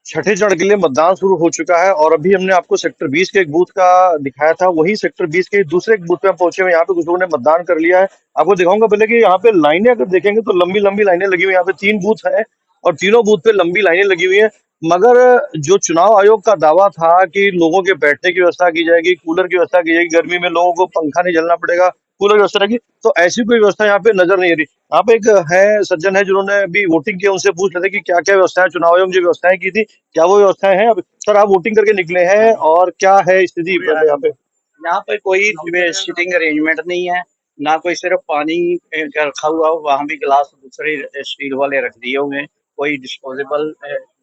छठे चरण के लिए मतदान शुरू हो चुका है और अभी हमने आपको सेक्टर 20 के एक बूथ का दिखाया था। वही सेक्टर 20 के दूसरे एक बूथ पे हम पहुंचे हुए हैं। यहाँ पे कुछ लोगों ने मतदान कर लिया है। आपको दिखाऊंगा पहले कि यहाँ पे लाइनें अगर देखेंगे तो लंबी लंबी लाइनें लगी हुई हैं। यहाँ पे 3 बूथ है और तीनों बूथ पे लंबी लाइनें लगी हुई हैं। मगर जो चुनाव आयोग का दावा था कि लोगों के बैठने की व्यवस्था की जाएगी, कूलर की व्यवस्था की जाएगी, गर्मी में लोगों को पंखा नहीं झलना पड़ेगा, कूलर की व्यवस्था रहेगी, तो ऐसी कोई व्यवस्था यहाँ पे नजर नहीं आ रही। यहाँ पे एक है सज्जन है जिन्होंने अभी वोटिंग किया, उनसे पूछ रहे थे कि क्या क्या व्यवस्थाएं चुनाव आयोग ने जो व्यवस्थाएं की थी, क्या वो व्यवस्थाएं हैं? अब सर, आप वोटिंग करके निकले हैं और क्या है स्थिति पहले यहाँ पे? यहाँ पे कोई सीटिंग अरेंजमेंट नहीं है, ना कोई, सिर्फ पानी का रखा हुआ हो, वहाँ भी गिलास दूसरे स्टील वाले रख दिए हुए हैं। कोई डिस्पोजेबल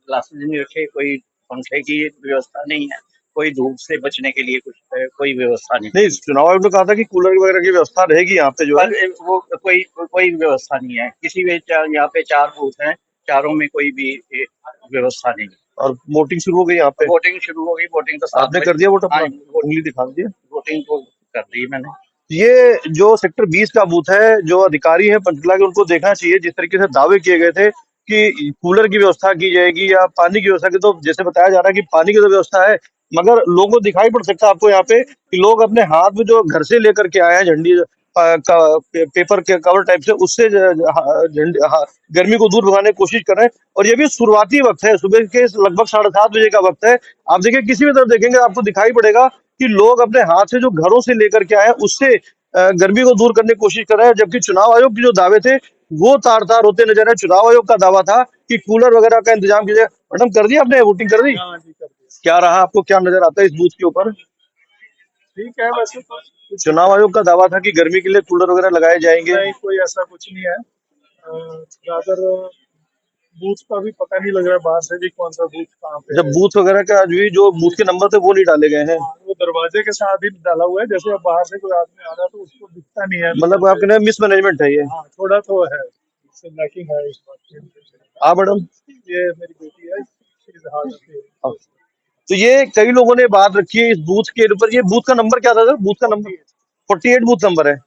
ग्लासेस नहीं रखे, कोई पंखे की व्यवस्था नहीं है, कोई धूप से बचने के लिए कुछ कोई व्यवस्था नहीं। नहीं, चुनाव आयोग ने कहा था कि कूलर वगैरह की व्यवस्था रहेगी यहाँ पे जो है। पर वो कोई व्यवस्था नहीं है किसी भी। यहाँ पे 4 बूथ हैं, चारों में कोई भी व्यवस्था नहीं है। और वोटिंग शुरू हो गई यहाँ पे? वोटिंग शुरू हो गई, वोटिंग तो आपने कर दिया वोट अपना? हाँ, उंगली दिखा दिया। वोटिंग तो कर दी मैंने। ये जो सेक्टर 20 का बूथ है, जो अधिकारी हैं पंचकुला के, उनको देखना चाहिए जिस तरीके से दावे किए गए थे कि कूलर की व्यवस्था की जाएगी या पानी की व्यवस्था की, तो जैसे बताया जा रहा है कि पानी की तो व्यवस्था है, मगर लोगों को दिखाई पड़ सकता है आपको यहाँ पे कि लोग अपने हाथ में जो घर से लेकर के आए हैं झंडी, पेपर के कवर टाइप से, उससे गर्मी को दूर भगाने की कोशिश कर रहे हैं। और ये भी शुरुआती वक्त है, सुबह के लगभग 7:30 बजे का वक्त है। आप देखिए, किसी भी तरफ देखेंगे आपको दिखाई पड़ेगा कि लोग अपने हाथ से जो घरों से लेकर के आए हैं, उससे गर्मी को दूर करने की कोशिश कर रहे हैं। जबकि चुनाव आयोग के जो दावे थे वो तार तार होते नजर आए। चुनाव आयोग का दावा था कि कूलर वगैरह का इंतजाम कीजिए। मैडम, कर दिया आपने वोटिंग? कर दी? हाँ जी, कर दिया। क्या रहा, आपको क्या नजर आता है इस बूथ के ऊपर? ठीक है, वैसे तो चुनाव आयोग का दावा था कि गर्मी के लिए कूलर वगैरह लगाए जाएंगे। नहीं, कोई ऐसा कुछ नहीं है। ज्यादातर बूथ का भी पता नहीं लग रहा है बाहर से भी कौन सा बूथ कहाँ पे जब है। बूथ वगैरह का भी जो बूथ के नंबर थे वो नहीं डाले गए हैं। वो दरवाजे के साथ ही डाला हुआ है, जैसे अब बाहर से कोई आदमी आ रहा है तो उसको दिखता नहीं है। मतलब आपके ना मिसमैनेजमेंट है ये? हाँ, थोड़ा तो है, लैकिंग है इस बात की। हाँ मैडम। ये मेरी बेटी है, she is hard of hearing। तो ये कई लोगों ने बात रखी है इस बूथ के ऊपर। ये बूथ का नंबर क्या था सर? बूथ का नंबर 48 बूथ नंबर है।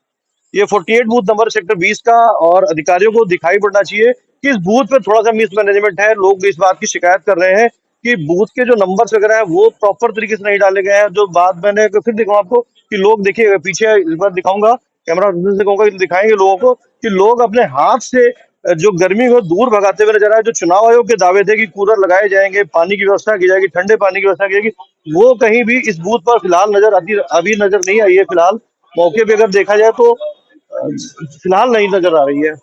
ये 48 बूथ नंबर सेक्टर 20 का, और अधिकारियों को दिखाई पड़ना चाहिए कि इस बूथ पे थोड़ा सा मिसमैनेजमेंट है। लोग इस बात की शिकायत कर रहे हैं कि बूथ के जो नंबर्स वगैरह है वो प्रॉपर तरीके से नहीं डाले गए हैं। जो बात मैंने फिर दिखाऊं आपको कि लोग देखिए पीछे, इस बार दिखाऊंगा, कैमरा से कहूंगा कि दिखाएंगे लोगों को कि लोग अपने हाथ से जो गर्मी को दूर भगाते हुए नजर आए। जो चुनाव आयोग के दावे थे कि कूलर लगाए जाएंगे, पानी की व्यवस्था की जाएगी, ठंडे पानी की व्यवस्था की जाएगी, वो कहीं भी इस बूथ पर फिलहाल अभी नजर नहीं आई है। फिलहाल मौके पे अगर देखा जाए तो फिलहाल नहीं नजर आ रही है।